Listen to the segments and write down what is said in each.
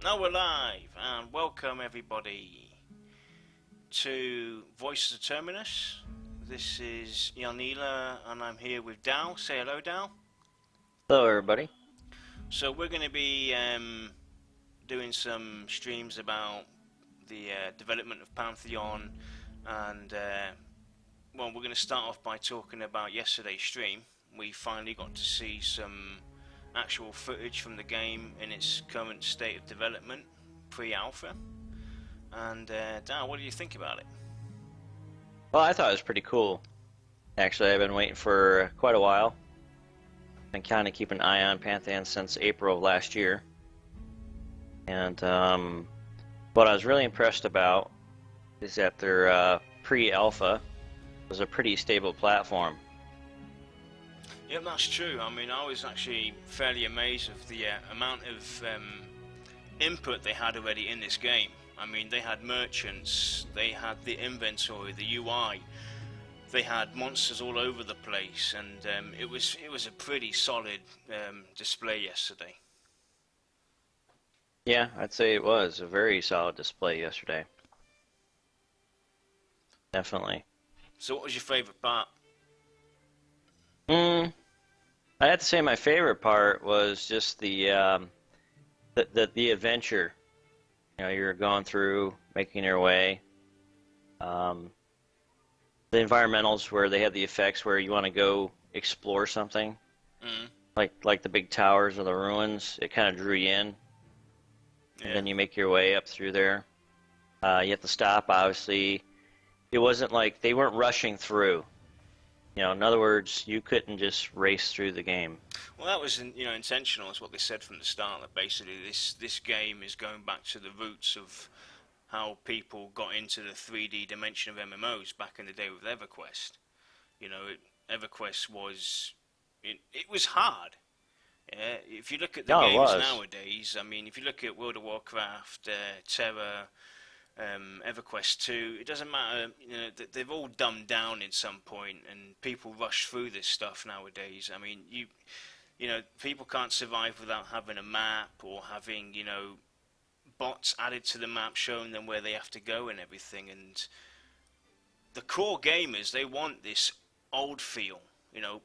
Now we're live, and welcome everybody to Voices of Terminus. This is Yarnila, and I'm here with Dal. Say hello, Dal. Hello, everybody. So we're going to be doing some streams about the development of Pantheon, and well, we're going to start off by talking about yesterday's stream. We finally got to see some actual footage from the game in its current state of development, pre-alpha. And Dan, what do you think about it? Well, I thought it was pretty cool. Actually, I've been waiting for quite a while. Been kind of keeping an eye on Pantheon since April of last year. And what I was really impressed about is that their pre-alpha was a pretty stable platform. Yeah, that's true. I mean, I was actually fairly amazed of the amount of input they had already in this game. I mean, they had merchants, they had the inventory, the UI, they had monsters all over the place, and it was a pretty solid display yesterday. Yeah, I'd say it was a very solid display yesterday. Definitely. So what was your favourite part? I have to say my favorite part was just the adventure. You know, you're going through, making your way. The environmentals where they have the effects where you want to go explore something, like the big towers or the ruins. It kind of drew you in, and then you make your way up through there. You have to stop, obviously. It wasn't like they weren't rushing through. You know, in other words, you couldn't just race through the game. Well, that was intentional. Is what they said from the start. That basically this game is going back to the roots of how people got into the 3D dimension of MMOs back in the day with EverQuest. You know, EverQuest was it was hard. Yeah, if you look at the games nowadays, I mean, if you look at World of Warcraft, Terra, EverQuest 2, it doesn't matter, you know, they've all dumbed down in some point, and people rush through this stuff nowadays. I mean, you know, people can't survive without having a map or having, you know, bots added to the map showing them where they have to go and everything. And the core gamers, they want this old feel, you know,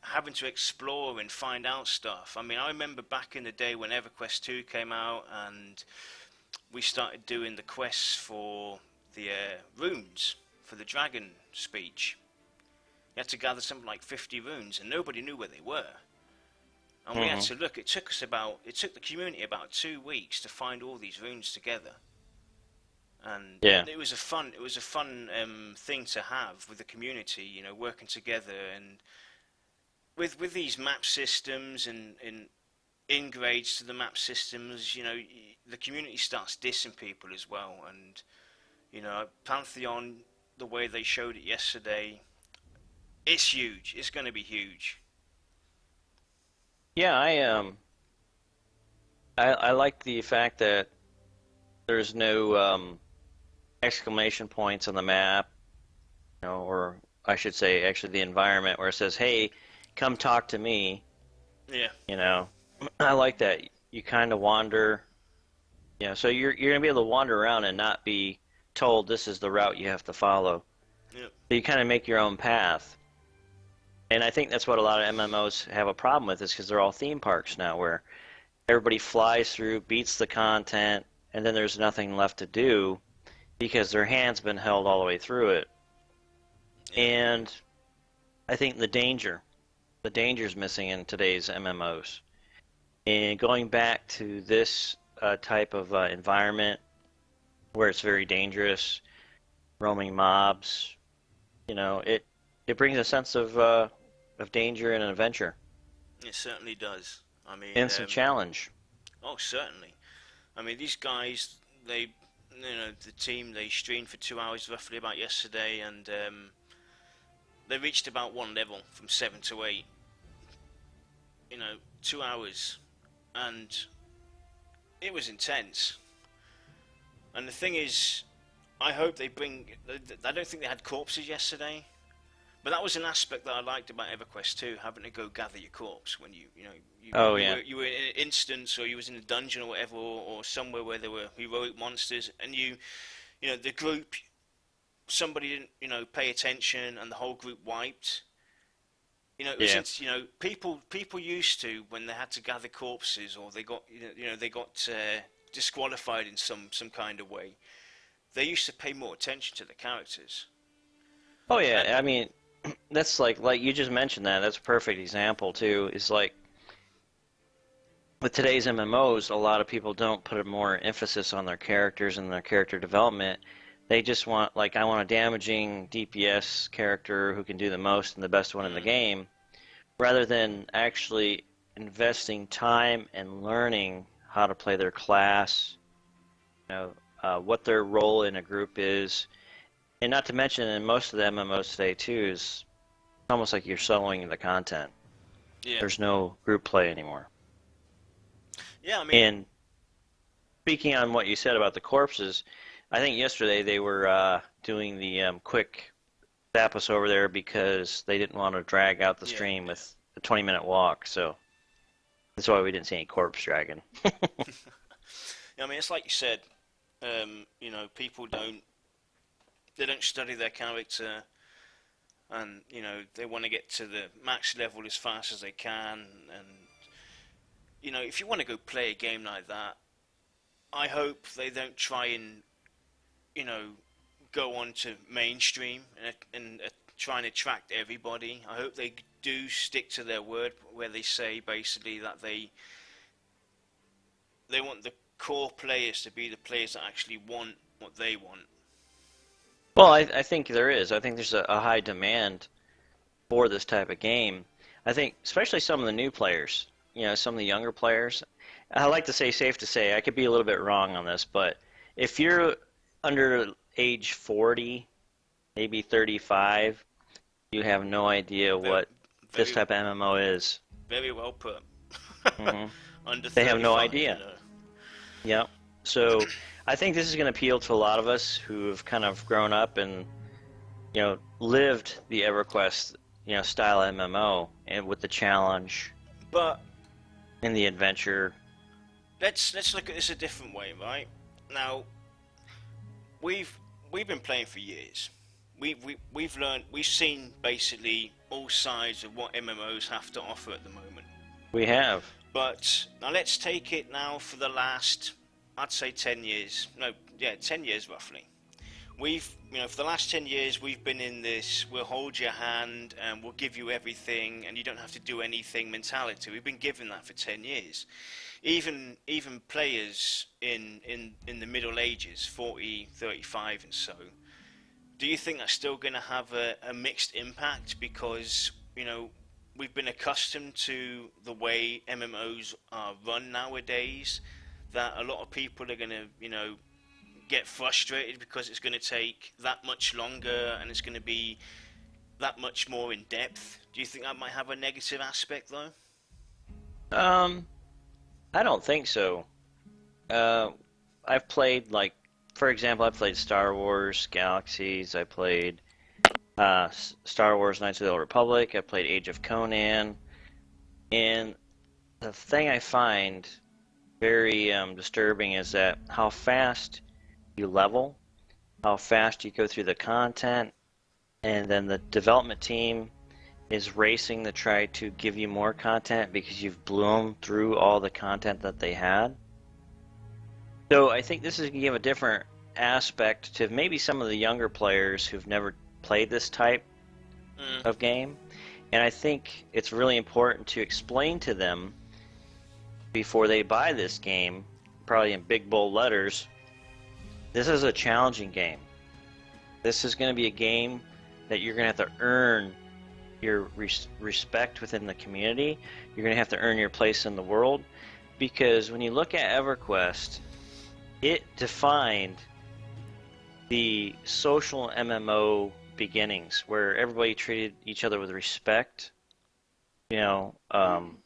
having to explore and find out stuff. I mean, I remember back in the day when EverQuest 2 came out and we started doing the quests for the runes for the dragon speech. You had to gather something like 50 runes, and nobody knew where they were. And we had to look. It took the community about 2 weeks to find all these runes together. And it was a fun thing to have with the community, you know, working together, and with these map systems and ingrades to the map systems, you know, the community starts dissing people as well. And, you know, Pantheon, the way they showed it yesterday, it's huge. It's going to be huge. Yeah, I like the fact that there's no exclamation points on the map, you know, or I should say actually the environment where it says, "Hey, come talk to me." Yeah. You know, I like that. You kind of wander, you know, so you're gonna be able to wander around and not be told this is the route you have to follow. Yep. So you kind of make your own path. And I think that's what a lot of MMOs have a problem with, is because they're all theme parks now, where everybody flies through, beats the content, and then there's nothing left to do because their hand's been held all the way through it. Yeah. And I think the danger's missing in today's MMOs. And going back to this type of environment where it's very dangerous, roaming mobs, you know, it brings a sense of danger and adventure. It certainly does. I mean, and some challenge. Oh, certainly. I mean, these guys, they, you know, the team, they streamed for 2 hours roughly about yesterday, and they reached about one level from 7 to 8. You know, 2 hours, and it was intense. And the thing is, I hope they bring. I don't think they had corpses yesterday, But that was an aspect that I liked about EverQuest 2, having to go gather your corpse when you were in an instance, or you was in a dungeon or whatever, or somewhere where there were heroic monsters, and the group, somebody didn't pay attention, and the whole group wiped. Since people used to, when they had to gather corpses, or they got disqualified in some kind of way, they used to pay more attention to the characters. Oh yeah, I mean, that's like you just mentioned that. That's a perfect example too. Is like with today's MMOs, a lot of people don't put more emphasis on their characters and their character development. They just want, like, I want a damaging DPS character who can do the most and the best one in the game, rather than actually investing time and learning how to play their class, what their role in a group is. And not to mention, in most of the MMOs today, too, is almost like you're soloing the content. Yeah. There's no group play anymore. Yeah, I mean... And speaking on what you said about the corpses, I think yesterday they were doing the quick zap us over there because they didn't want to drag out the stream with a 20-minute walk, so that's why we didn't see any corpse dragging. I mean, it's like you said, people don't study their character, and they want to get to the max level as fast as they can, and if you want to go play a game like that, I hope they don't try and go on to mainstream and try and attract everybody. I hope they do stick to their word, where they say basically that they want the core players to be the players that actually want what they want. Well, I think there is. I think there's a high demand for this type of game. I think especially some of the new players, some of the younger players. I like to say, safe to say, I could be a little bit wrong on this, but if you're under age 40, maybe 35, you have no idea what this type of MMO is. Very well put. Mm-hmm. They have no idea. Yep. So I think this is going to appeal to a lot of us who have kind of grown up and lived the EverQuest style MMO, and with the challenge, but and the adventure. Let's look at this a different way, right? Now, we've been playing for years. We've learned, we've seen basically all sides of what MMOs have to offer at the moment. We have. But now let's take it now for the last, I'd say 10 years. No, yeah, 10 years roughly. For the last 10 years, we've been in this, we'll hold your hand and we'll give you everything and you don't have to do anything mentality. We've been given that for 10 years. Even players in the Middle Ages, 40, 35 and so, do you think that's still going to have a mixed impact? Because, we've been accustomed to the way MMOs are run nowadays, that a lot of people are going to, get frustrated because it's going to take that much longer and it's going to be that much more in depth. Do you think that might have a negative aspect, though? I don't think so. I've played, for example, I've played Star Wars Galaxies, I played Star Wars Knights of the Old Republic, I played Age of Conan, and the thing I find very disturbing is that how fast you level, how fast you go through the content, and then the development team is racing to try to give you more content because you've blown through all the content that they had. So I think this is going to give a different aspect to maybe some of the younger players who've never played this type of game. And I think it's really important to explain to them before they buy this game, probably in big bold letters, this is a challenging game. This is going to be a game that you're going to have to earn your respect within the community. You're going to have to earn your place in the world, because when you look at EverQuest, it defined the social MMO beginnings, where everybody treated each other with respect,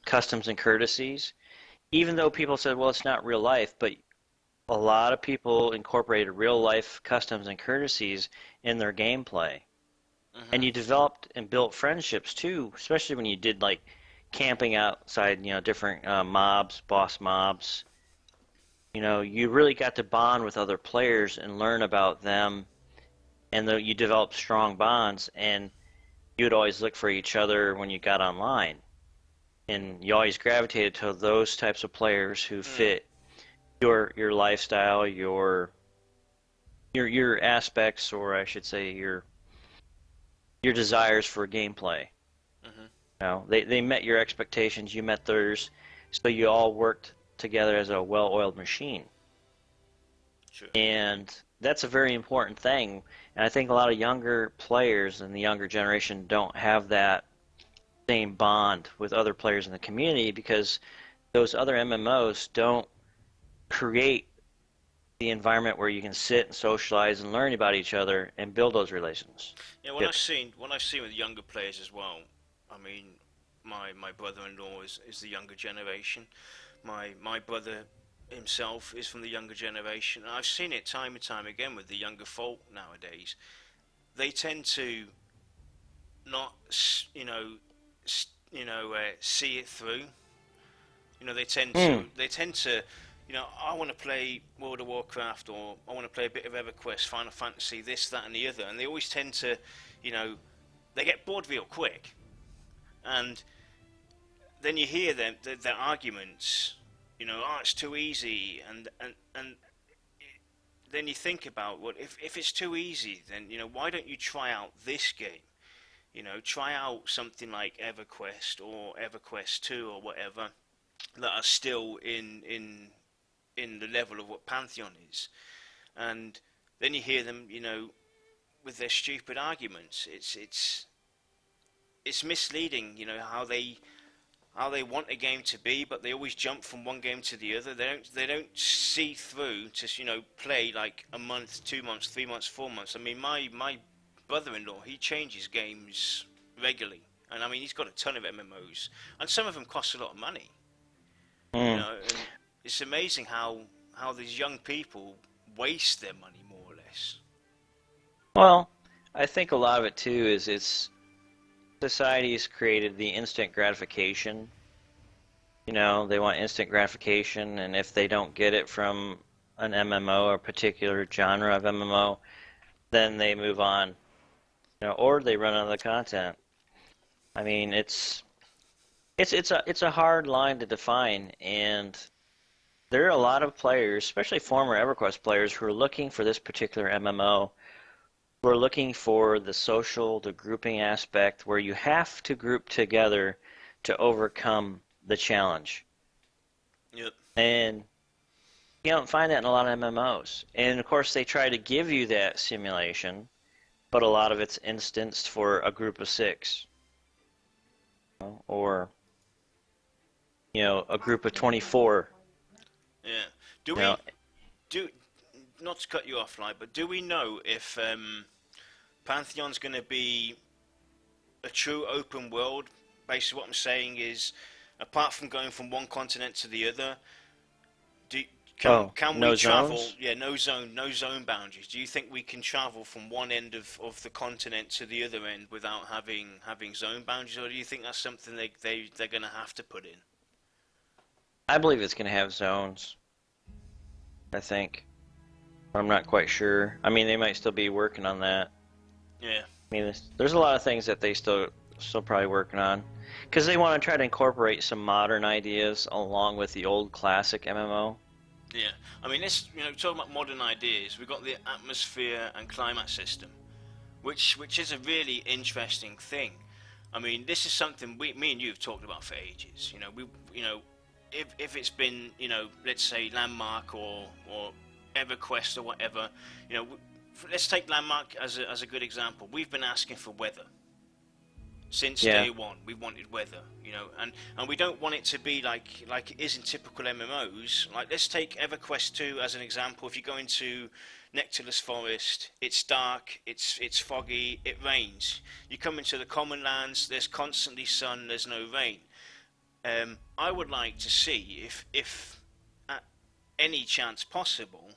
customs and courtesies. Even though people said, well, it's not real life, but a lot of people incorporated real life customs and courtesies in their gameplay. And you developed and built friendships too, especially when you did like camping outside, different mobs, boss mobs. You really got to bond with other players and learn about them, and you developed strong bonds. And you would always look for each other when you got online, and you always gravitated to those types of players who fit your lifestyle, your aspects, or I should say your desires for gameplay. Mm-hmm. They met your expectations, you met theirs, so you all worked together as a well-oiled machine. Sure. And that's a very important thing. And I think a lot of younger players in the younger generation don't have that same bond with other players in the community because those other MMOs don't create the environment where you can sit and socialize and learn about each other and build those relations. Yeah, what I've seen with younger players as well. I mean, my brother-in-law is the younger generation. My brother himself is from the younger generation. And I've seen it time and time again with the younger folk nowadays. They tend to not, see it through. They tend to, I want to play World of Warcraft, or I want to play a bit of EverQuest, Final Fantasy, this, that, and the other, and they always tend to, they get bored real quick, and then you hear their arguments, it's too easy, and then you think about, well, if it's too easy, then why don't you try out this game? Try out something like EverQuest or EverQuest 2 or whatever that are still in the level of what Pantheon is, and then you hear them, with their stupid arguments. It's misleading, how they want a game to be, but they always jump from one game to the other. They don't see through to play like a month, 2 months, 3 months, 4 months. I mean, my brother-in-law, he changes games regularly, and I mean he's got a ton of MMOs, and some of them cost a lot of money. And it's amazing how these young people waste their money, more or less. Well, I think a lot of it too is society's created the instant gratification. They want instant gratification, and if they don't get it from an MMO or a particular genre of MMO, then they move on, or they run out of the content. I mean, it's a hard line to define, and there are a lot of players, especially former EverQuest players, who are looking for this particular MMO. Who are looking for the social, the grouping aspect, where you have to group together to overcome the challenge. Yep. And you don't find that in a lot of MMOs. And of course, they try to give you that simulation, but a lot of it's instanced for a group of 6. Or, a group of 24. Yeah. Not to cut you off, but do we know if Pantheon's going to be a true open world? Basically, what I'm saying is, apart from going from one continent to the other, can no we travel? Zones? Yeah, no zone boundaries. Do you think we can travel from one end of the continent to the other end without having zone boundaries, or do you think that's something they're going to have to put in? I believe it's going to have zones. I think. I'm not quite sure. I mean, they might still be working on that. Yeah. I mean, there's a lot of things that they still probably working on, because they want to try to incorporate some modern ideas along with the old classic MMO. Yeah. I mean, talking about modern ideas, we've got the atmosphere and climate system, which is a really interesting thing. I mean, this is something me and you have talked about for ages. If it's been, let's say Landmark or EverQuest or whatever, let's take Landmark as a good example. We've been asking for weather since day one. We wanted weather, and we don't want it to be like it is in typical MMOs. Like, let's take EverQuest 2 as an example. If you go into Nectarless Forest, it's dark, it's foggy, it rains. You come into the Common Lands, there's constantly sun, there's no rain. I would like to see if at any chance possible,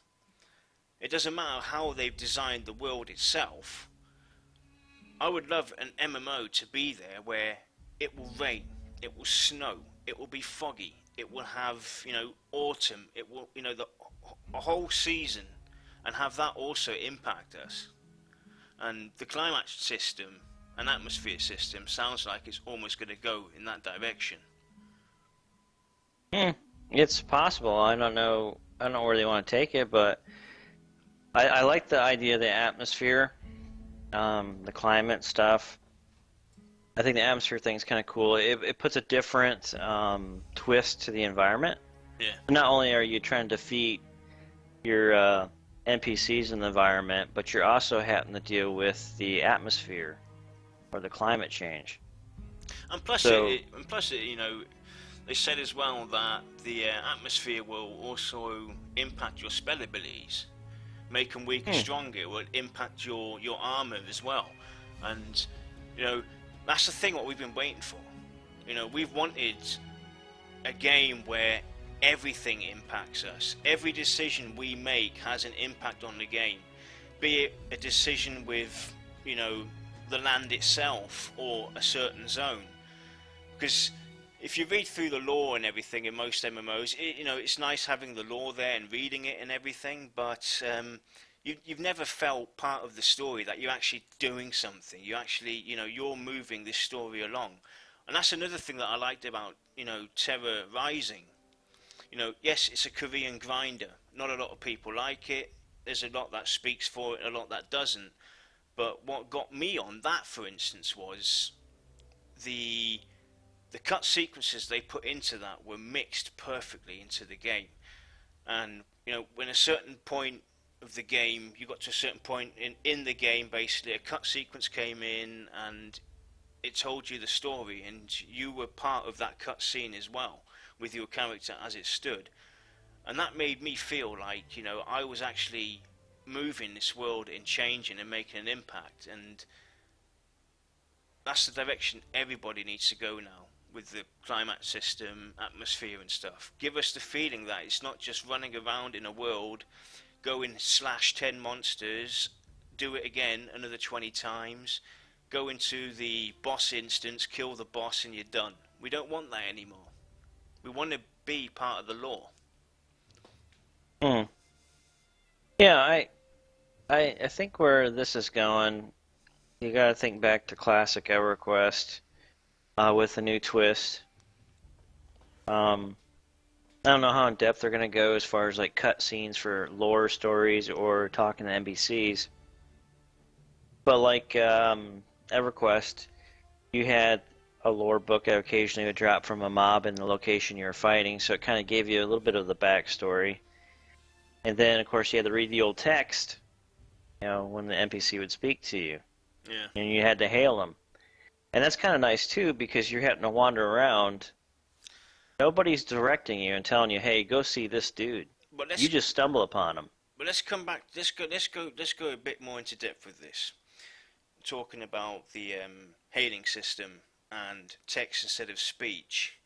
it doesn't matter how they've designed the world itself, I would love an MMO to be there where it will rain, it will snow, it will be foggy, it will have, autumn, it will, a whole season, and have that also impact us. And the climate system and atmosphere system sounds like it's almost going to go in that direction. It's possible. I don't know where they want to take it, but I like the idea of the atmosphere, the climate stuff. I think the atmosphere thing's kind of cool. It puts a different twist to the environment. Yeah. Not only are you trying to defeat your NPCs in the environment, but you're also having to deal with the atmosphere or the climate change. And plus, they said as well that the atmosphere will also impact your spell abilities, make them weaker, stronger. It will impact your armor as well. And that's the thing what we've been waiting for. We've wanted a game where everything impacts us. Every decision we make has an impact on the game, be it a decision with the land itself or a certain zone. Because if you read through the lore and everything in most MMOs, it's nice having the lore there and reading it and everything, but you've never felt part of the story, that you're actually doing something. You actually, you're moving this story along. And that's another thing that I liked about, Terra Rising. Yes, it's a Korean grinder. Not a lot of people like it. There's a lot that speaks for it, a lot that doesn't. But what got me on that, for instance, was the cut sequences they put into that were mixed perfectly into the game. And, when a certain point of the game, you got to a certain point in the game, basically, a cut sequence came in and it told you the story, and you were part of that cut scene as well, with your character as it stood. And that made me feel like, I was actually moving this world and changing and making an impact. And that's the direction everybody needs to go now, with the climate system, atmosphere and stuff. Give us the feeling that it's not just running around in a world, go and slash 10 monsters, do it again another 20 times, go into the boss instance, kill the boss and you're done. We don't want that anymore. We want to be part of the lore. Yeah, I think where this is going, you gotta think back to classic EverQuest with a new twist. I don't know how in depth they're gonna go as far as like cut scenes for lore stories or talking to NPCs. But like EverQuest, you had a lore book that occasionally would drop from a mob in the location you were fighting, so it kind of gave you a little bit of the backstory. And then, of course, you had to read the old text, when the NPC would speak to you. Yeah. And you had to hail them. And that's kind of nice, too, because you're having to wander around. Nobody's directing you and telling you, hey, go see this dude. You just stumble upon him. But let's come back. Let's go a bit more into depth with this. Talking about the hailing system and text instead of speech.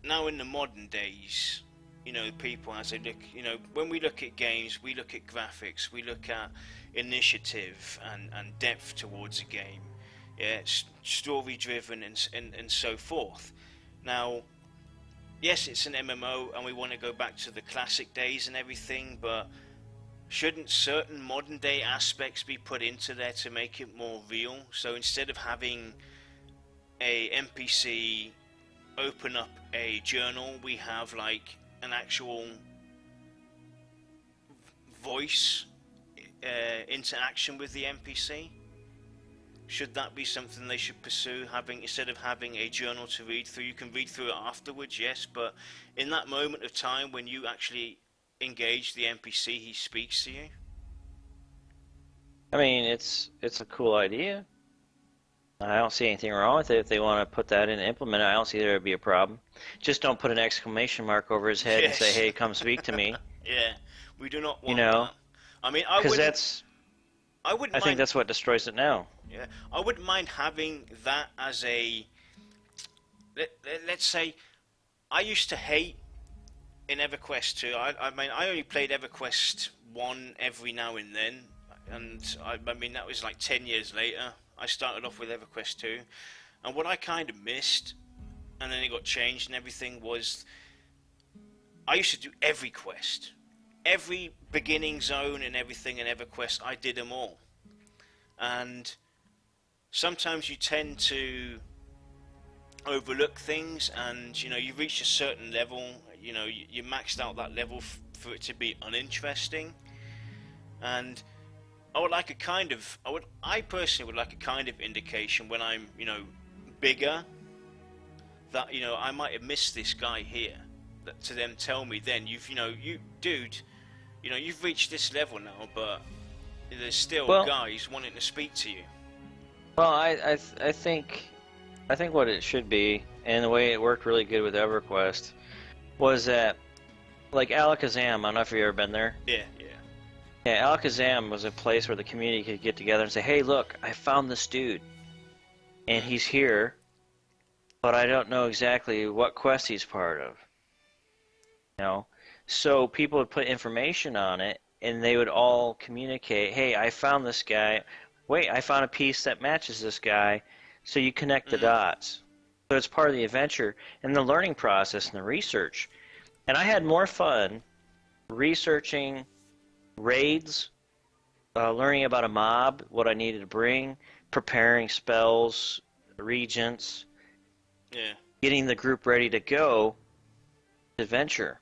Now in the modern days, people as they look, when we look at games, we look at graphics, we look at initiative and depth towards a game. Yeah, story driven and so forth. Now, yes, it's an MMO and we want to go back to the classic days and everything, but shouldn't certain modern day aspects be put into there to make it more real? So instead of having a NPC open up a journal, we have like an actual voice interaction with the NPC. Should that be something they should pursue, instead of having a journal to read through? You can read through it afterwards, yes, but in that moment of time when you actually engage the NPC, he speaks to you. I mean, it's a cool idea. I don't see anything wrong with it. If they want to put that in and implement it, I don't see there would be a problem. Just don't put an exclamation mark over his head and say, hey, come speak to me. Yeah, we do not want that. I mean, I think that's what destroys it now. Yeah, I wouldn't mind having that as a... Let's say, I used to hate in EverQuest 2. I mean, I only played EverQuest 1 every now and then. And, I mean, that was like 10 years later. I started off with EverQuest 2, and what I kind of missed, and then it got changed and everything, was I used to do every quest. Every beginning zone and everything in EverQuest, I did them all. And sometimes you tend to overlook things, and you've reached a certain level, you maxed out that level for it to be uninteresting. And I personally would like a kind of indication when I'm bigger, that I might have missed this guy here, that to them tell me then you've reached this level now, but there's still guys wanting to speak to you. Well, I think what it should be, and the way it worked really good with EverQuest, was that, like Alakazam, I don't know if you've ever been there. Yeah. Yeah, Alakazam was a place where the community could get together and say, hey, look, I found this dude, and he's here, but I don't know exactly what quest he's part of. So people would put information on it, and they would all communicate, hey, I found this guy. Wait, I found a piece that matches this guy. So you connect the dots. So it's part of the adventure and the learning process and the research. And I had more fun researching raids, learning about a mob, what I needed to bring, preparing spells, regents, getting the group ready to go adventure.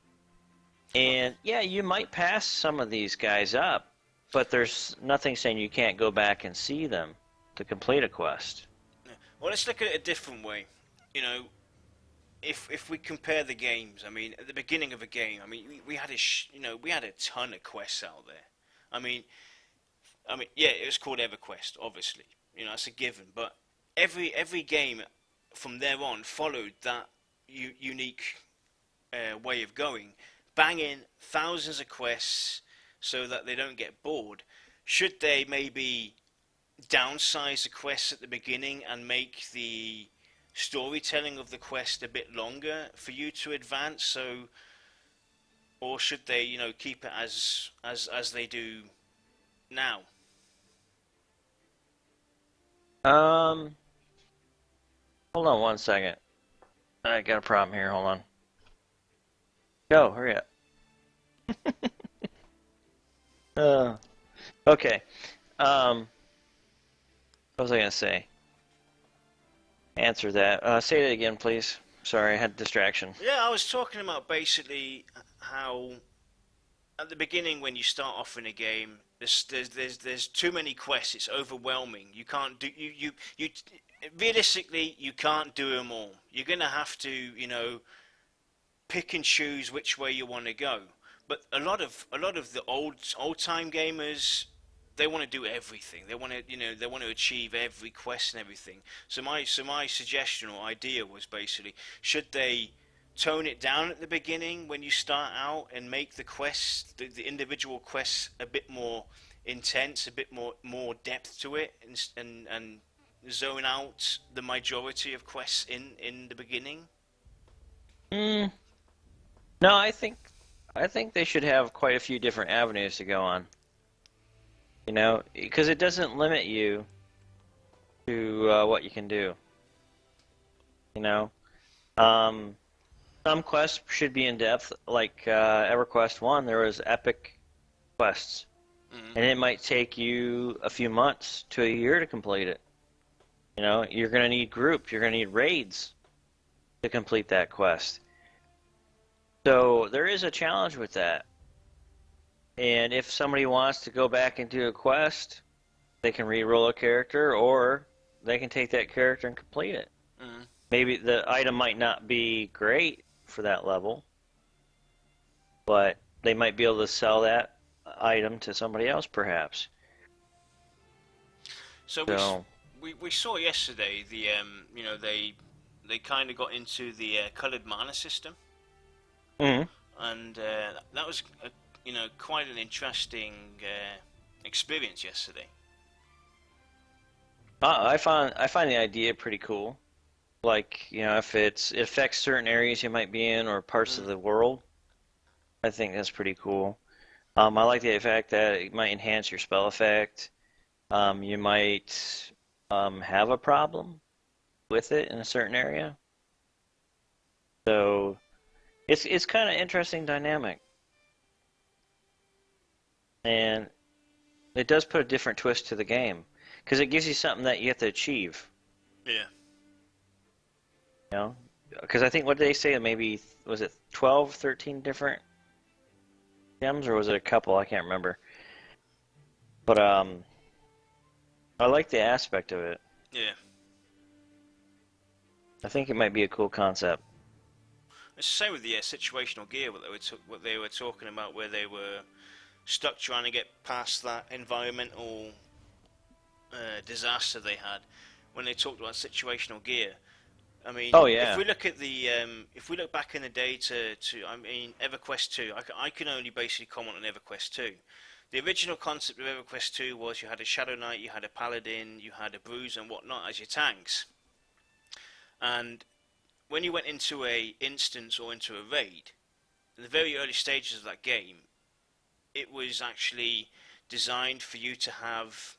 And yeah, you might pass some of these guys up, but there's nothing saying you can't go back and see them to complete a quest. Well, let's look at it a different way. If we compare the games, I mean, at the beginning of a game, I mean, we had a ton of quests out there. I mean, yeah, it was called EverQuest, obviously. That's a given. But every game from there on followed that unique way of going, banging thousands of quests so that they don't get bored. Should they maybe downsize the quests at the beginning and make the storytelling of the quest a bit longer for you to advance? Or should they, keep it as they do now? Hold on one second. I got a problem here. Hold on. Go, hurry up. Okay. What was I gonna say? Answer that. Say it again, please. Sorry, I had a distraction. Yeah, I was talking about basically how at the beginning when you start off in a game, there's too many quests. It's overwhelming. You can't do you realistically you can't do them all. You're gonna have to pick and choose which way you want to go. But a lot of the old time gamers, they want to do everything. They want to achieve every quest and everything. So my suggestion or idea was basically, should they tone it down at the beginning when you start out and make the quests, the individual quests, a bit more intense, a bit more depth to it, and zone out the majority of quests in the beginning? No, I think they should have quite a few different avenues to go on. Because it doesn't limit you to what you can do. Some quests should be in depth, like EverQuest 1, there was epic quests. And it might take you a few months to a year to complete it. You're going to need groups, you're going to need raids to complete that quest. So there is a challenge with that. And if somebody wants to go back and do a quest, they can re-roll a character, or they can take that character and complete it. Maybe the item might not be great for that level, but they might be able to sell that item to somebody else, perhaps. So we saw yesterday they kind of got into the coloured mana system. And that was quite an interesting experience yesterday. I find the idea pretty cool. Like, if it affects certain areas you might be in or parts of the world, I think that's pretty cool. I like the fact that it might enhance your spell effect. You might have a problem with it in a certain area. So it's kind of interesting dynamic, and it does put a different twist to the game because it gives you something that you have to achieve. Yeah. You know, because I think what did they say? Maybe was it 12, 13 different gems, or was it a couple? I can't remember. But I like the aspect of it. Yeah. I think it might be a cool concept. It's the same with the situational gear, what they were talking about, where they were stuck trying to get past that environmental disaster they had. When they talked about situational gear, I mean, Oh yeah. if we look at the, if we look back in the day to I mean, EverQuest 2, I can only basically comment on EverQuest 2. The original concept of EverQuest 2 was you had a Shadow Knight, you had a Paladin, you had a Bruiser and whatnot as your tanks. And when you went into a instance or into a raid, in the very early stages of that game, it was actually designed for you to have,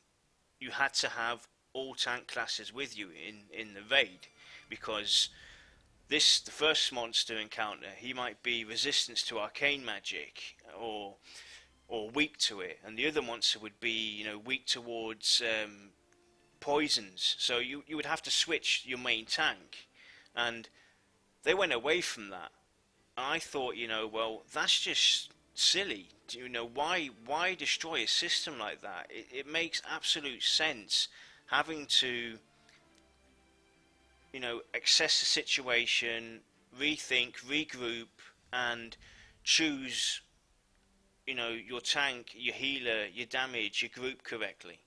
you had to have all tank classes with you in the raid, because the first monster encounter, he might be resistance to arcane magic or weak to it, and the other monster would be, weak towards poisons. So you would have to switch your main tank, and they went away from that. And I thought, well, that's just silly. Why destroy a system like that? It makes absolute sense having to, assess the situation, rethink, regroup, and choose, your tank, your healer, your damage, your group correctly.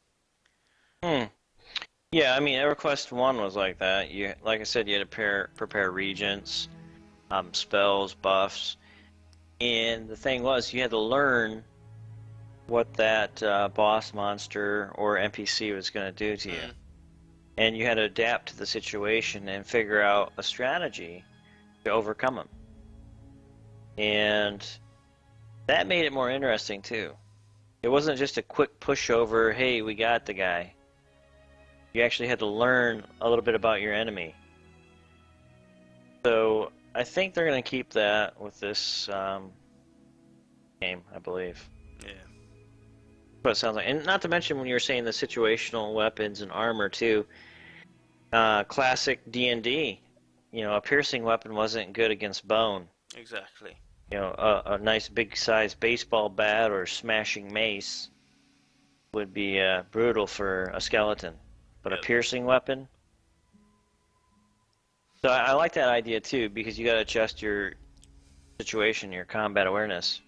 Yeah, I mean, EverQuest 1 was like that. Like I said, you had to prepare regents, spells, buffs, and the thing was, you had to learn what that boss monster or NPC was going to do to you. And you had to adapt to the situation and figure out a strategy to overcome them. And that made it more interesting, too. It wasn't just a quick pushover, hey, we got the guy. You actually had to learn a little bit about your enemy. So I think they're going to keep that with this game, I believe. Yeah. What it sounds like. And not to mention when you were saying the situational weapons and armor, too. Classic D&D. A piercing weapon wasn't good against bone. Exactly. A nice big-sized baseball bat or smashing mace would be brutal for a skeleton. But a piercing weapon? So I like that idea too, because you got to adjust your situation, your combat awareness.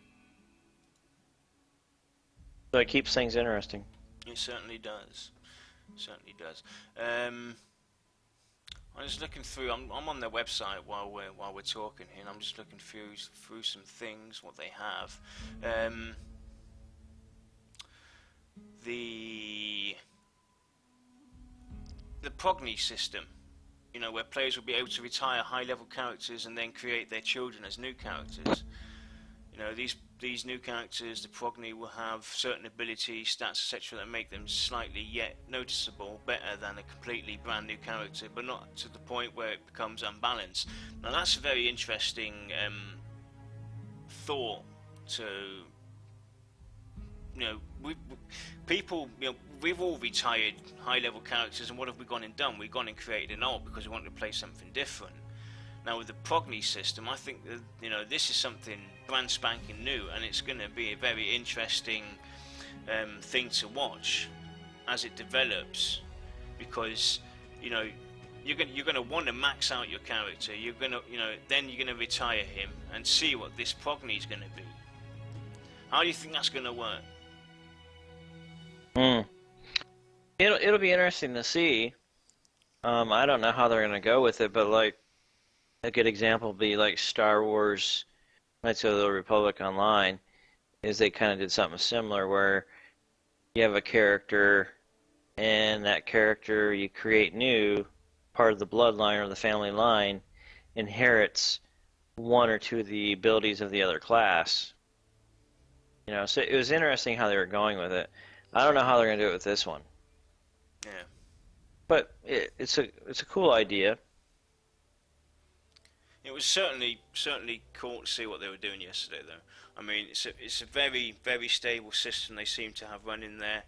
So it keeps things interesting. It certainly does. Certainly does. I'm just looking through. I'm on their website while we're talking here, and I'm just looking through some things, what they have. The progny system, where players will be able to retire high-level characters and then create their children as new characters. These new characters, the progny, will have certain abilities, stats, etc. that make them slightly yet noticeable, better than a completely brand new character, but not to the point where it becomes unbalanced. Now that's a very interesting thought to. We've all retired high-level characters, and what have we gone and done? We've gone and created an alt because we wanted to play something different. Now with the progny system, I think that, this is something brand spanking new, and it's going to be a very interesting thing to watch as it develops, because you're going to want to max out your character. You're going to then you're going to retire him and see what this progny is going to be. How do you think that's going to work? It'll be interesting to see. I don't know how they're gonna go with it, but like a good example would be like Star Wars Knights of the Republic Online, is they kind of did something similar where you have a character, and that character you create new, part of the bloodline or the family line, inherits one or two of the abilities of the other class. So it was interesting how they were going with it. I don't know how they're going to do it with this one. Yeah. But it's a cool idea. It was certainly cool to see what they were doing yesterday, though. I mean, it's a very stable system they seem to have running there,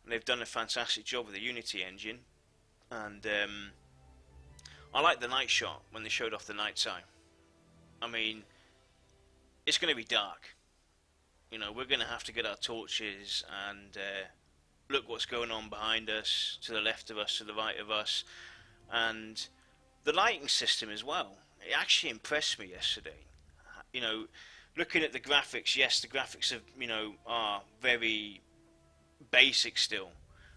and they've done a fantastic job with the Unity engine. And I like the night shot when they showed off the night time. I mean, it's going to be dark. You know, we're going to have to get our torches and look what's going on behind us, to the left of us, to the right of us, and the lighting system as well. It actually impressed me yesterday. You know, looking at the graphics, yes, the graphics are very basic still,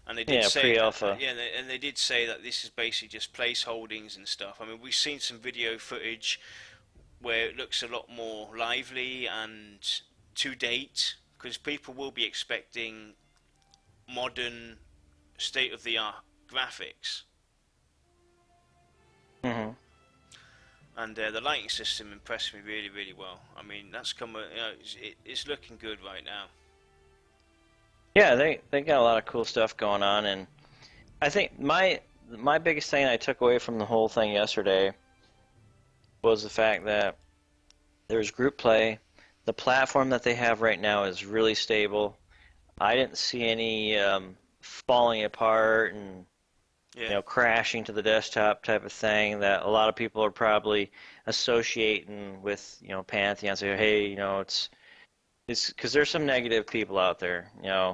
and they did say pre-alpha. and they did say that this is basically just placeholdings and stuff. I mean, we've seen some video footage where it looks a lot more lively and to date, because people will be expecting modern, state-of-the-art graphics. Mm-hmm. And the lighting system impressed me really well. I mean, that's it's looking good right now. Yeah, they got a lot of cool stuff going on, and I think my biggest thing I took away from the whole thing yesterday was the fact that there's group play. The platform that they have right now is really stable. I didn't see any falling apart and crashing to the desktop type of thing that a lot of people are probably associating with Pantheon. Say, hey, it's because there's some negative people out there,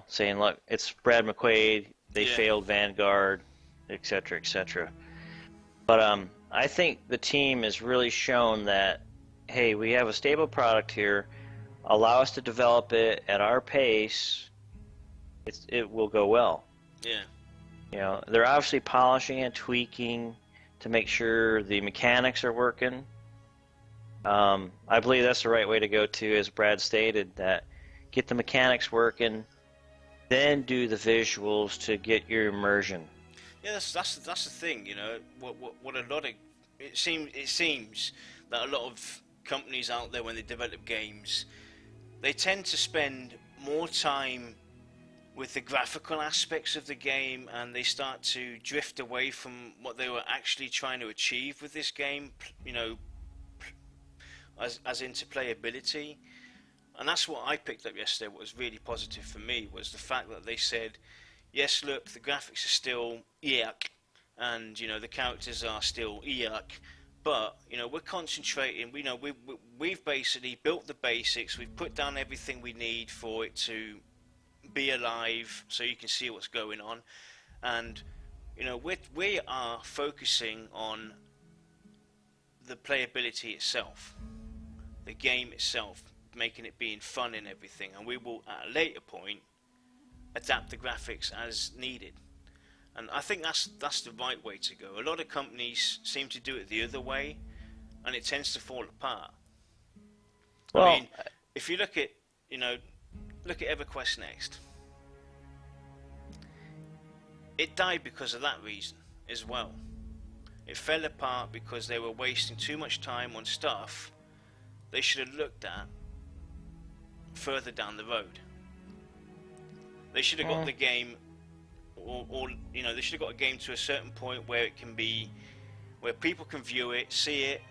saying, look, it's Brad McQuaid, they failed Vanguard, etc., etc. But I think the team has really shown that, hey, we have a stable product here. Allow us to develop it at our pace. It will go well. Yeah. They're obviously polishing and tweaking to make sure the mechanics are working. I believe that's the right way to go too, as Brad stated, that get the mechanics working, then do the visuals to get your immersion. Yeah, that's the thing. What a lot of it seems that a lot of companies out there, when they develop games, they tend to spend more time with the graphical aspects of the game, and they start to drift away from what they were actually trying to achieve with this game, as into playability. And that's what I picked up yesterday. What was really positive for me was the fact that they said, yes, look, the graphics are still yuck, and the characters are still yuck, but we're concentrating. We've basically built the basics. We've put down everything we need for it to be alive, so you can see what's going on, and we are focusing on the playability itself, the game itself, making it being fun and everything, and we will at a later point adapt the graphics as needed. And I think that's the right way to go. A lot of companies seem to do it the other way, and it tends to fall apart. Well, I mean, if you look at EverQuest Next, it died because of that reason as well. It fell apart because they were wasting too much time on stuff they should have looked at further down the road. They should have got the game, or they should have got a game to a certain point where it can be, where people can view it, see it,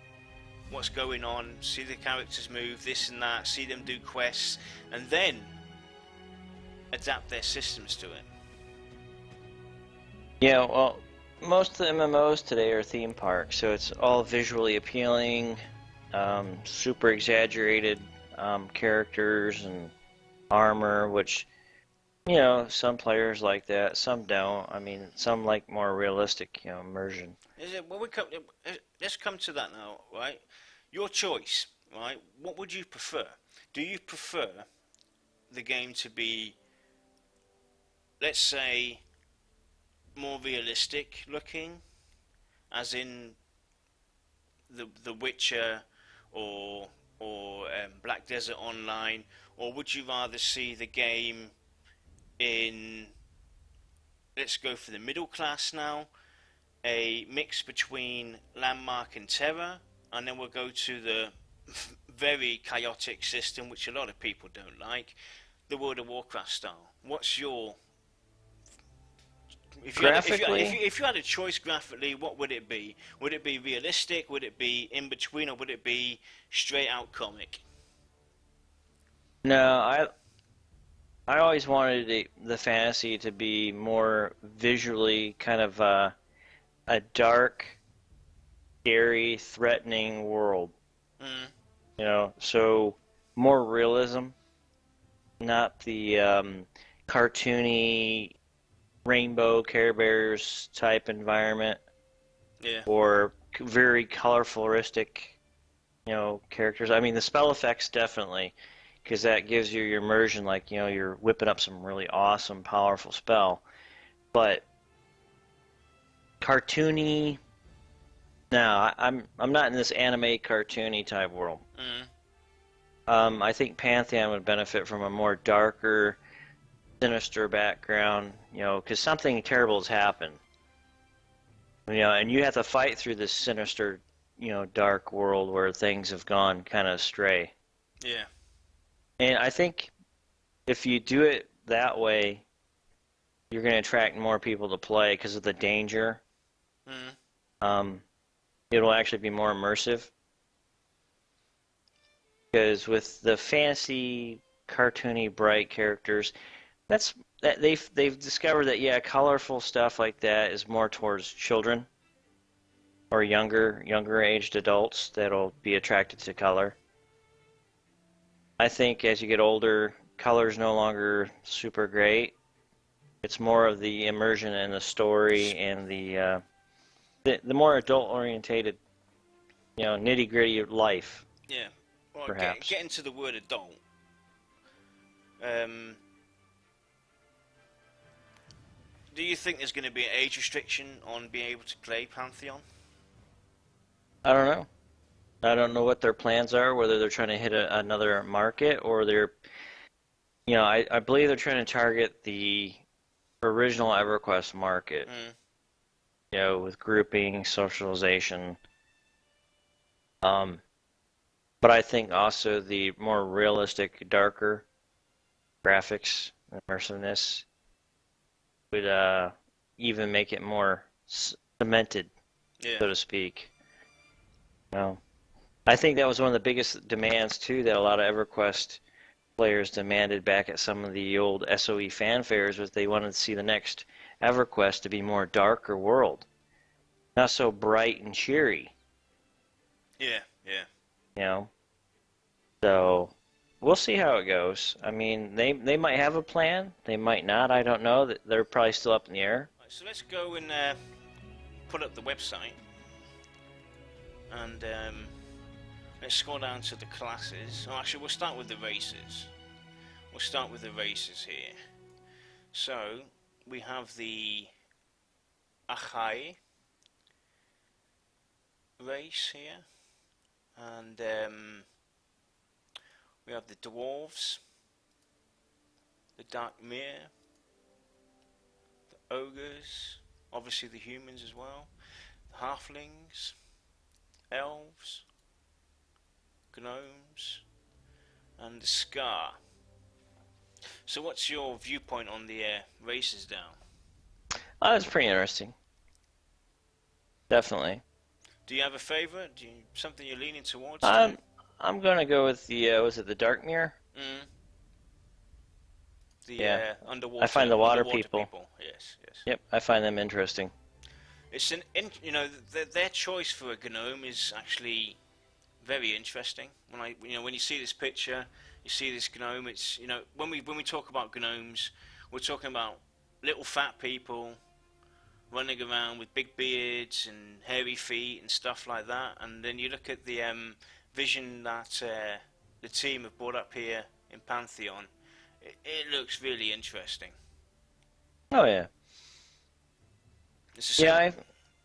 what's going on, see the characters move, this and that, see them do quests, and then adapt their systems to it. Yeah, well, most of the MMOs today are theme parks, so it's all visually appealing, super exaggerated characters and armor, which some players like that, some don't. I mean, some like more realistic, immersion. Let's come to that now, right? Your choice, right? What would you prefer? Do you prefer the game to be, let's say, more realistic looking, as in the Witcher or Black Desert Online, or would you rather see the game in, let's go for the middle class now, a mix between Landmark and Terra, and then we'll go to the very chaotic system, which a lot of people don't like, the World of Warcraft style? What's your Graphically, if you had a choice graphically, what would it be? Would it be realistic? Would it be in between, or would it be straight out comic? no, I always wanted the fantasy to be more visually kind of a dark, scary, threatening world. Mm. You know, so more realism, not the cartoony rainbow Care Bears type environment Yeah. or very colorfulistic, you know, characters. I mean, the spell effects definitely, because that gives you your immersion, like, you know, you're whipping up some really awesome, powerful spell. But cartoony, no, I'm not in this anime cartoony type world. Mm. I think Pantheon would benefit from a more darker, sinister background, you know, because something terrible has happened. You know, and you have to fight through this sinister, you know, dark world where things have gone kind of astray. Yeah. And I think if you do it that way, you're going to attract more people to play because of the danger. Mm. It'll actually be more immersive. Because with the fantasy, cartoony, bright characters, that they've discovered that, yeah, colorful stuff like that is more towards children or younger aged adults that'll be attracted to color. I think as you get older, color's no longer super great. It's more of the immersion in the story and the more adult orientated, you know, nitty gritty life. Yeah. Well, perhaps. Getting to the word adult. Do you think there's going to be an age restriction on being able to play Pantheon? I don't know. I don't know what their plans are, whether they're trying to hit another market or they're, you know, I believe they're trying to target the original EverQuest market, you know, with grouping, socialization. But I think also the more realistic, darker graphics, immersiveness would even make it more cemented, so to speak. You know, I think that was one of the biggest demands too that a lot of EverQuest players demanded back at some of the old SOE fanfares was they wanted to see the next EverQuest to be more darker world, not so bright and cheery. Yeah, yeah. You know, so we'll see how it goes. I mean, they might have a plan, they might not. I don't know. That they're probably still up in the air. Right, so let's go and put up the website, and let's scroll down to the classes. Oh, actually, we'll start with the races. We'll start with the races here. So we have the Achai race here, and we have the dwarves, the dark mirror, the ogres, obviously the humans as well, the halflings, elves, gnomes, and the scar. So what's your viewpoint on the races down? Oh, that's pretty interesting. Definitely. Do you have a favourite? Something you're leaning towards? I'm gonna go with the was it the Dark Mirror? The underwater. I find the water people. Yes, yes. Yep, I find them interesting. It's their choice for a gnome is actually very interesting. When you see this picture, you see this gnome. It's when we talk about gnomes, we're talking about little fat people running around with big beards and hairy feet and stuff like that. And then you look at the vision that the team have brought up here in Pantheon. It looks really interesting. Oh yeah. Yeah,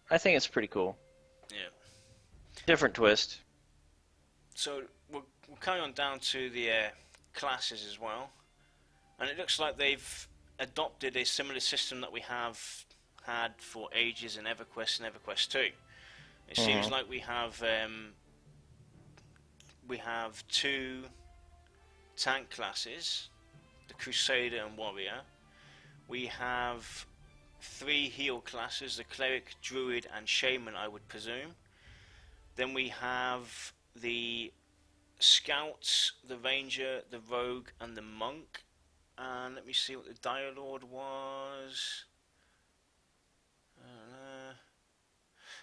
I think it's pretty cool. Yeah. Different twist. So we'll carry on down to the classes as well, and it looks like they've adopted a similar system that we have had for ages in EverQuest and EverQuest 2. It seems like we have two tank classes, the Crusader and Warrior. We have 3 heal classes, the Cleric, Druid and Shaman, I would presume. Then we have the Scouts, the Ranger, the Rogue and the Monk. And let me see what the Dire Lord was.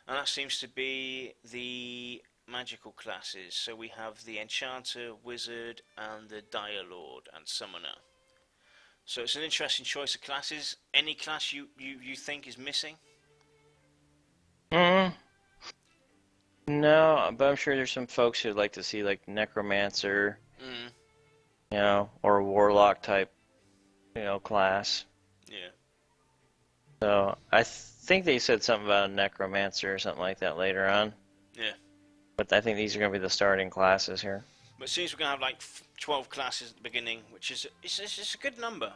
And that seems to be the magical classes. So we have the Enchanter, Wizard and the Dire Lord and Summoner. So it's an interesting choice of classes. Any class you think is missing? No, but I'm sure there's some folks who'd like to see like Necromancer, you know, or a Warlock type, you know, class. Yeah. So I think they said something about a Necromancer or something like that later on. Yeah. But I think these are going to be the starting classes here. But it seems we're going to have like 12 classes at the beginning, which is it's a good number.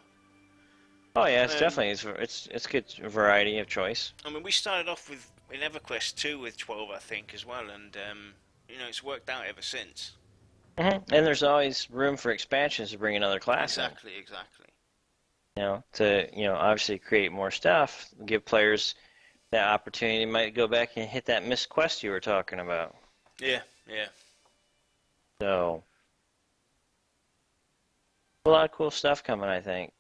Oh yeah, it's definitely it's good variety of choice. I mean, we started off with in EverQuest 2 with 12, I think, as well, and you know, it's worked out ever since. And there's always room for expansions to bring another class Exactly. You know, to obviously create more stuff, give players that opportunity. Might go back and hit that missed quest you were talking about. Yeah. So a lot of cool stuff coming, I think.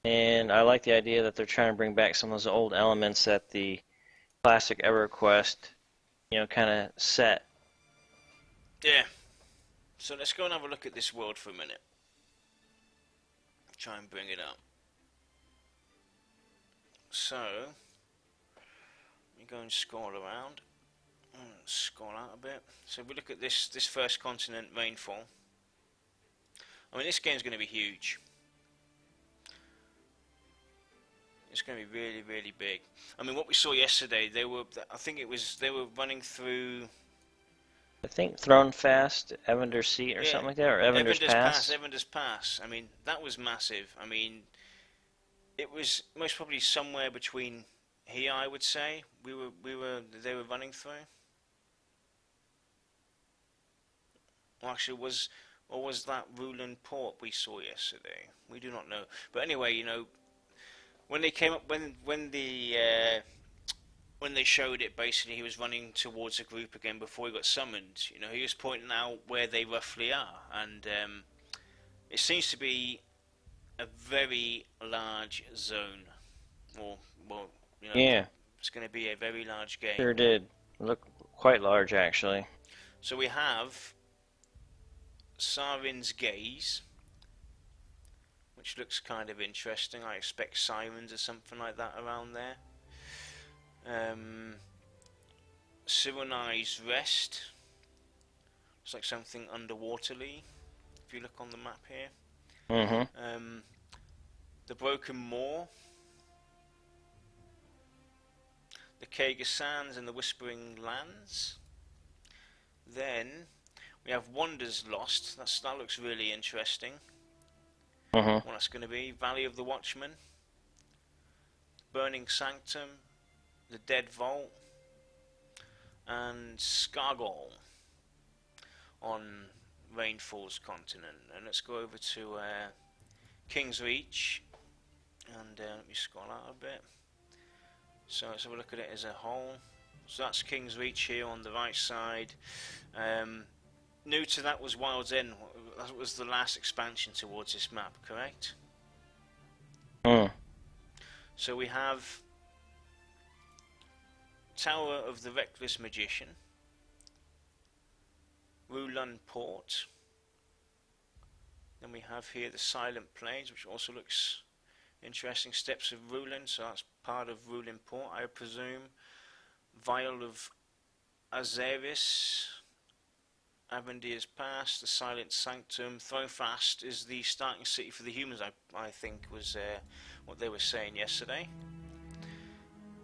And I like the idea that they're trying to bring back some of those old elements that the classic EverQuest, you know, kind of set. Yeah. So let's go and have a look at this world for a minute. Try and bring it up. So, let me go and scroll around. Scroll out a bit. So if we look at this first continent, Rainfall. I mean, this game's going to be huge. It's going to be really, really big. I mean, what we saw yesterday, they were running through. I think Thronefast, Evander's Seat, or something like that, or Evander's Pass. Evander's Pass. I mean, that was massive. I mean, it was most probably somewhere between here, I would say. They were running through. Well, actually, was that Ruland Port we saw yesterday? We do not know. But anyway, you know, when they came up, when they showed it, basically he was running towards a group again before he got summoned. You know, he was pointing out where they roughly are, and it seems to be a very large zone. Well, you know, yeah, it's going to be a very large game. Sure did. Look quite large, actually. So we have Sarin's Gaze, which looks kind of interesting. I expect sirens or something like that around there. Sirenai's Rest. Looks like something underwaterly, if you look on the map here. The Broken Moor. The Kaga Sands and the Whispering Lands. Then we have Wonders Lost. That looks really interesting. What that's going to be. Valley of the Watchmen. Burning Sanctum. The Dead Vault. And Skargol on Rainfall's continent. And let's go over to King's Reach. And let me scroll out a bit. So let's have a look at it as a whole. So that's King's Reach here on the right side. New to that was Wild's End. That was the last expansion towards this map, correct? So we have Tower of the Reckless Magician, Ruland Port. Then we have here the Silent Plains, which also looks interesting. Steps of Ruland, so that's part of Ruland Port, I presume. Vial of Azeris, Avendir's Pass, the Silent Sanctum. Thronefast is the starting city for the humans, I think was what they were saying yesterday.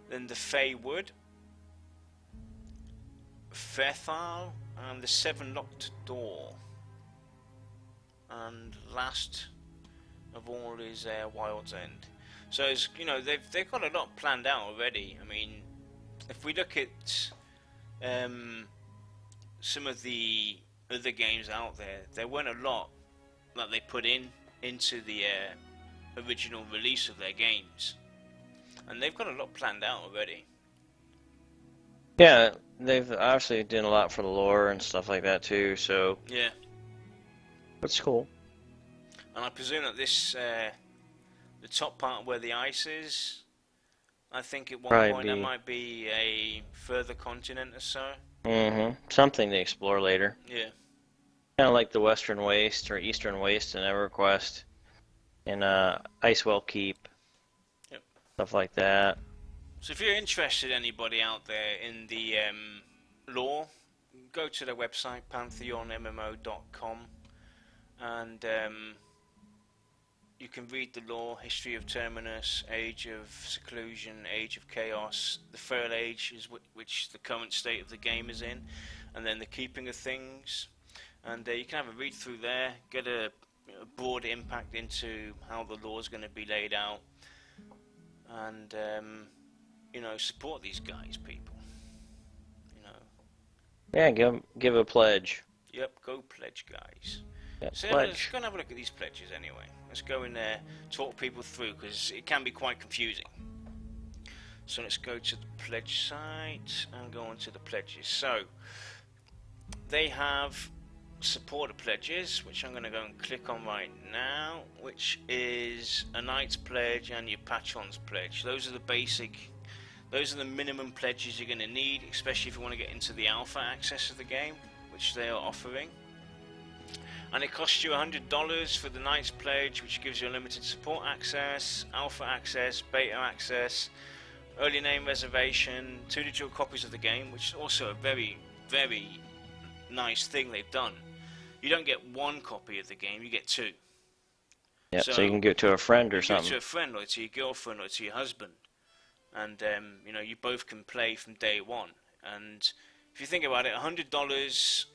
Then the Fey Wood, Fethal, and the Seven Locked Door. And last of all is Wild's End. So it's, you know, they've got a lot planned out already. I mean, if we look at some of the other games out there weren't a lot that they put into the original release of their games. And they've got a lot planned out already. Yeah, they've obviously done a lot for the lore and stuff like that too, so Yeah. that's cool. And I presume that this, the top part where the ice is, I think at one Probably point there might be a further continent or so. Something to explore later. Yeah. Kind of like the Western Waste or Eastern Waste in EverQuest, and Icewell Keep. Yep. Stuff like that. So if you're interested, anybody out there in the lore, go to their website, pantheonmmo.com, and you can read the lore, history of Terminus, age of seclusion, age of chaos, the third age is which the current state of the game is in, and then the keeping of things. And you can have a read through there, get a broad impact into how the lore is going to be laid out, and support these guys, people. Yeah, give a pledge. Yep, go pledge, guys. Yeah, So pledge. let's go and have a look at these pledges anyway. Let's go in there, talk people through, because it can be quite confusing. So let's go to the pledge site and go on to the pledges. So they have supporter pledges, which I'm going to go and click on right now, which is a Knight's pledge and your Patron's pledge. Those are the minimum pledges you're going to need, especially if you want to get into the alpha access of the game, which they are offering. And it costs you $100 for the Knight's pledge, which gives you unlimited support access, alpha access, beta access, early name reservation, 2 digital copies of the game, which is also a very, very nice thing they've done. You don't get 1 copy of the game, you get 2. Yeah, so you can give it to a friend or something. Give it to a friend, or to your girlfriend, or to your husband. And, you both can play from day one. And if you think about it, $100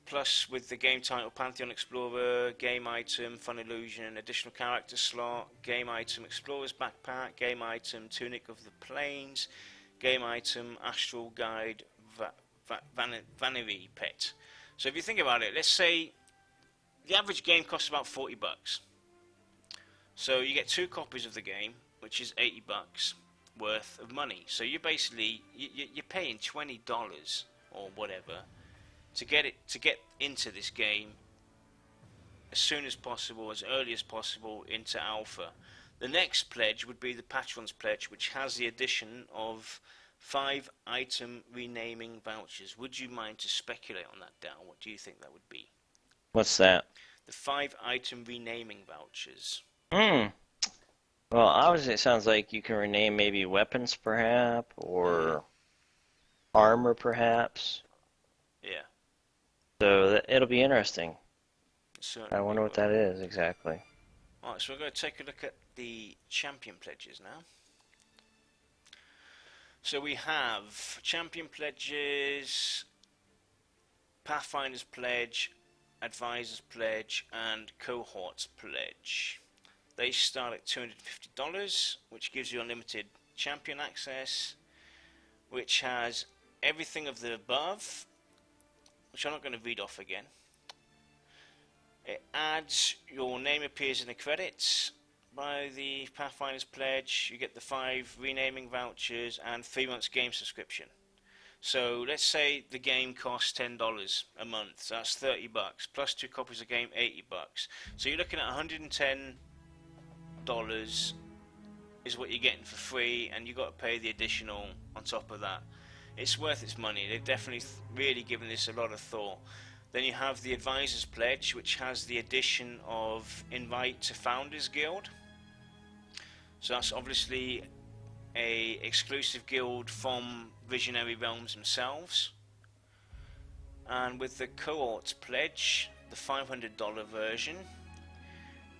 plus with the game title Pantheon Explorer, game item, Fun Illusion, additional character slot, game item Explorer's Backpack, game item Tunic of the Plains, game item Astral Guide Vanity Pet. So if you think about it, let's say the average game costs about $40. So you get 2 copies of the game, which is $80 worth of money. So you're basically you're paying $20 or whatever to get into this game as soon as possible, as early as possible into alpha. The next pledge would be the Patron's pledge, which has the addition of 5 item renaming vouchers. Would you mind to speculate on that, Dal? What do you think that would be? What's that? The 5 item renaming vouchers. Well, obviously it sounds like you can rename maybe weapons, perhaps, or armor, perhaps. Yeah. So it'll be interesting. Certainly I wonder what that is exactly. Alright, so we're going to take a look at the champion pledges now. So we have champion pledges, Pathfinder's pledge, Advisor's pledge, and Cohort's pledge. They start at $250, which gives you unlimited champion access, which has everything of the above, which I'm not going to read off again. It adds your name appears in the credits. By the Pathfinder's pledge, you get the 5 renaming vouchers and 3 months game subscription. So let's say the game costs $10 a month, so that's $30 plus 2 copies of the game, $80. So you're looking at $110 is what you're getting for free, and you've got to pay the additional on top of that. It's worth its money. They've definitely really given this a lot of thought. Then you have the Advisor's Pledge, which has the addition of Invite to Founders Guild. So that's obviously a exclusive guild from Visionary Realms themselves. And with the Cohort's Pledge, the $500 version,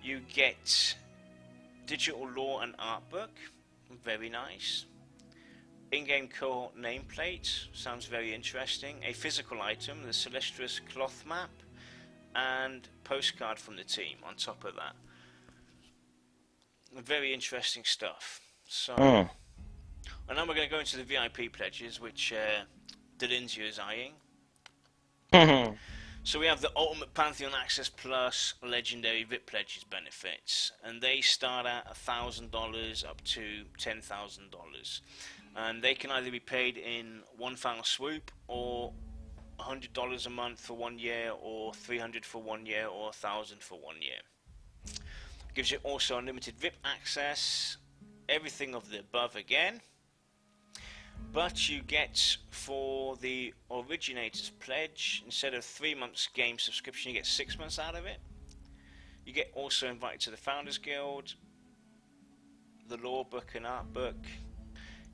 you get digital lore and art book, very nice. In-game cohort nameplate, sounds very interesting. A physical item, the Celestious cloth map, and postcard from the team on top of that. Very interesting stuff. So, and now we're going to go into the VIP pledges, which Dalinsia is eyeing. So we have the Ultimate Pantheon Access Plus Legendary VIP Pledges benefits, and they start at $1,000 up to $10,000, and they can either be paid in one foul swoop, or $100 a month for 1 year, or $300 for 1 year, or $1,000 for 1 year. Gives you also unlimited VIP access, everything of the above again. But you get, for the Originator's Pledge, instead of 3 months game subscription, you get 6 months out of it. You get also invited to the Founders Guild, the Lore Book and Art Book.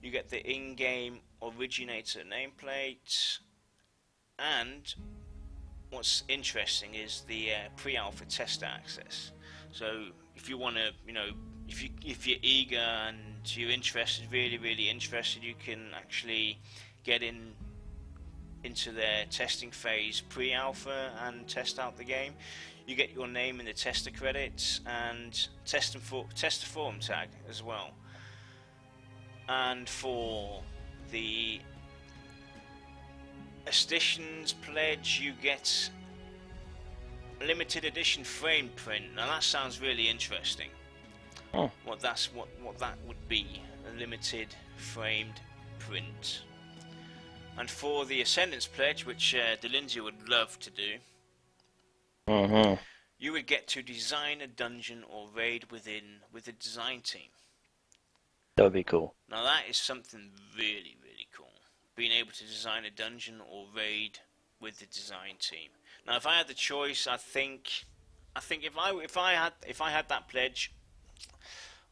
You get the in-game Originator nameplate. And what's interesting is the pre-alpha tester access. So if you want to, if you're eager and you're interested, really interested, you can actually get into their testing phase pre-alpha and test out the game. You get your name in the tester credits and tester forum tag as well. And for the Editions pledge, you get limited edition frame print. Now that sounds really interesting. Oh. What that would be, a limited framed print. And for the Ascendance pledge, which Dalinsia would love to do, you would get to design a dungeon or raid with the design team. That would be cool. Now that is something really cool. Being able to design a dungeon or raid with the design team. Now, if I had the choice, I think if I had that pledge,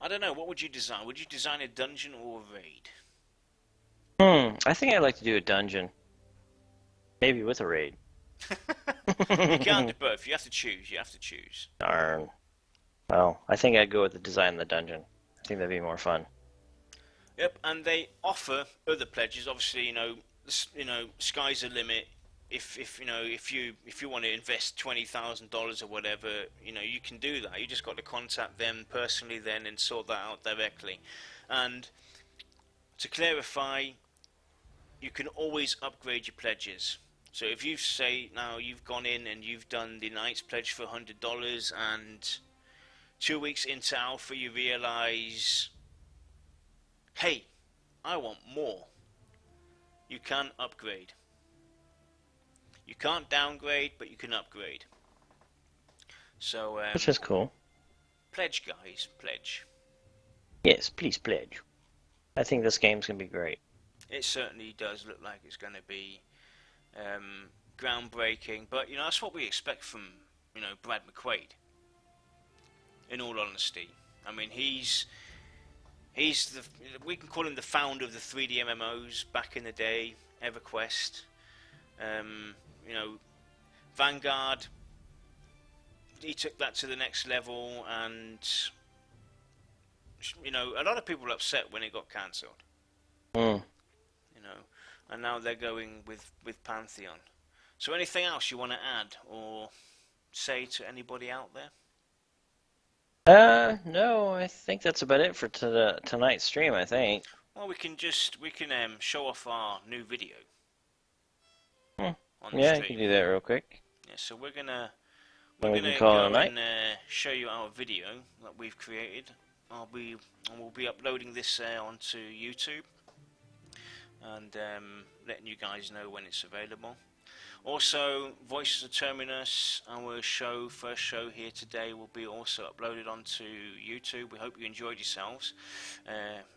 I don't know, what would you design? Would you design a dungeon or a raid? I think I'd like to do a dungeon. Maybe with a raid. You can't do both. You have to choose. Darn. Well, I think I'd go with the design of the dungeon. I think that'd be more fun. Yep, and they offer other pledges. Obviously, sky's the limit. If you want to invest $20,000 or whatever, you can do that. You just got to contact them personally then and sort that out directly. And to clarify, you can always upgrade your pledges. So if you say now you've gone in and you've done the Knight's pledge for $100, and 2 weeks into alpha you realize, hey, I want more, you can upgrade. You can't downgrade, but you can upgrade. So, which is cool. Pledge, guys, pledge. Yes, please pledge. I think this game's going to be great. It certainly does look like it's going to be groundbreaking, but that's what we expect from Brad McQuaid. In all honesty, I mean he's we can call him the founder of the 3D MMOs back in the day, EverQuest. Vanguard, he took that to the next level, and a lot of people were upset when it got cancelled. And now they're going with Pantheon. So anything else you want to add or say to anybody out there? No, I think that's about it for tonight's stream, I think. Well, we can show off our new video. Yeah, you can do that real quick. Yeah, so we're gonna Call it go a night. and show you our video that we've created. We'll be uploading this onto YouTube and letting you guys know when it's available. Also, Voices of Terminus, our first show here today, will be also uploaded onto YouTube. We hope you enjoyed yourselves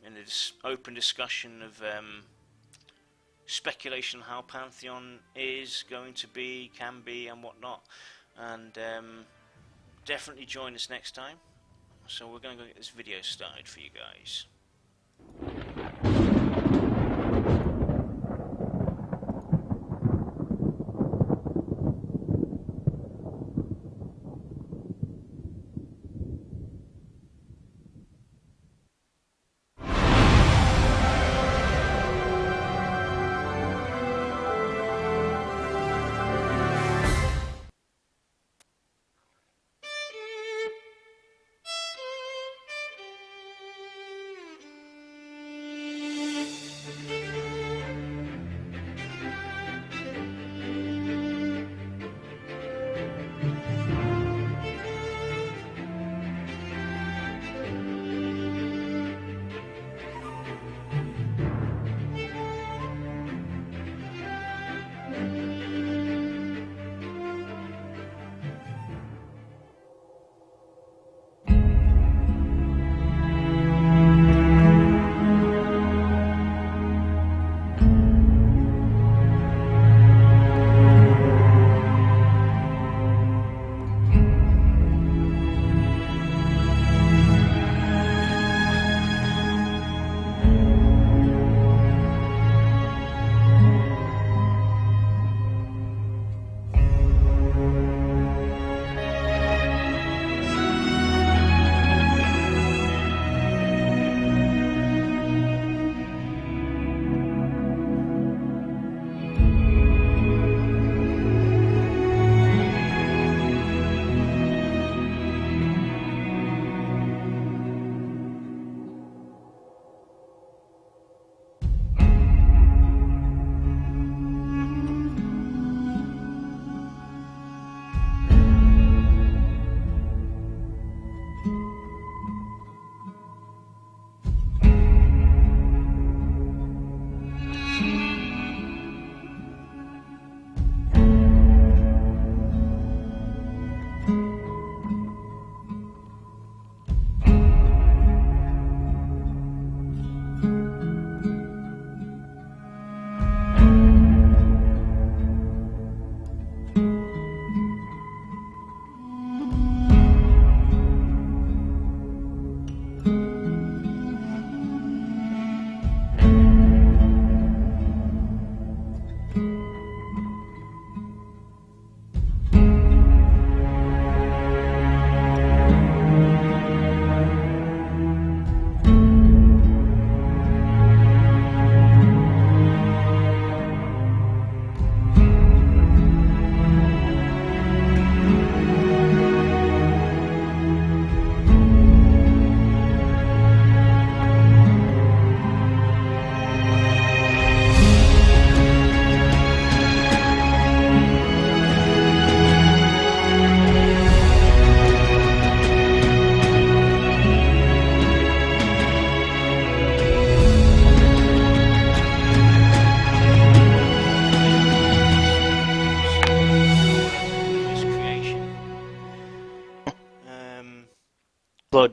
in this open discussion of speculation on how Pantheon is going to be, can be, and whatnot. And definitely join us next time. So we're going to go get this video started for you guys.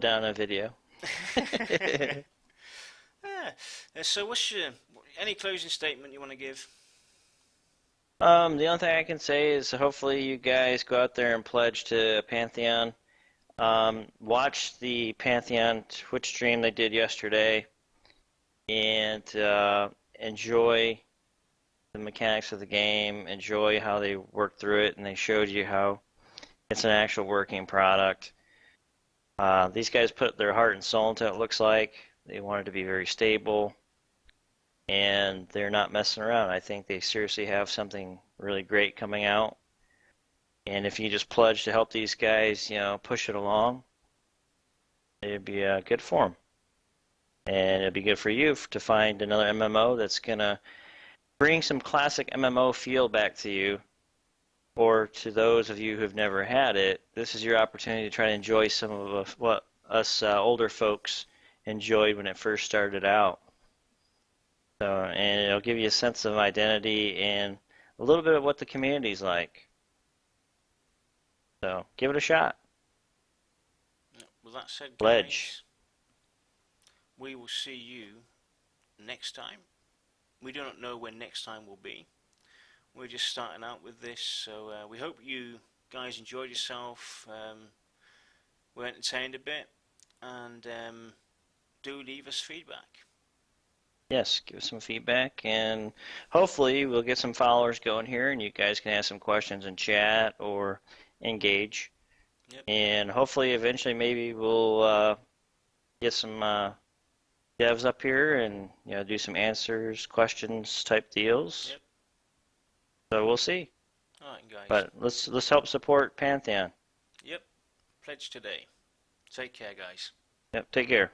slowed down a video. So what's any closing statement you want to give? The only thing I can say is hopefully you guys go out there and pledge to Pantheon. Watch the Pantheon Twitch stream they did yesterday and enjoy the mechanics of the game, enjoy how they worked through it, and they showed you how it's an actual working product. These guys put their heart and soul into it, looks like. They want it to be very stable, and they're not messing around. I think they seriously have something really great coming out. And if you just pledge to help these guys, push it along, it'd be good for them. And it'd be good for you to find another MMO that's going to bring some classic MMO feel back to you. Or to those of you who've never had it, this is your opportunity to try to enjoy some of what us older folks enjoyed when it first started out. So, and it'll give you a sense of identity and a little bit of what the community's like. So, give it a shot. Well, that said, guys, Pledge. We will see you next time. We do not know when next time will be. We're just starting out with this, so we hope you guys enjoyed yourself, were entertained a bit, and do leave us feedback. Yes, give us some feedback, and hopefully we'll get some followers going here, and you guys can ask some questions in chat or engage. Yep. And hopefully eventually maybe we'll get some devs up here and do some answers, questions type deals. Yep. So we'll see. All right, guys. But let's help support Pantheon. Yep. Pledge today. Take care, guys. Yep. Take care.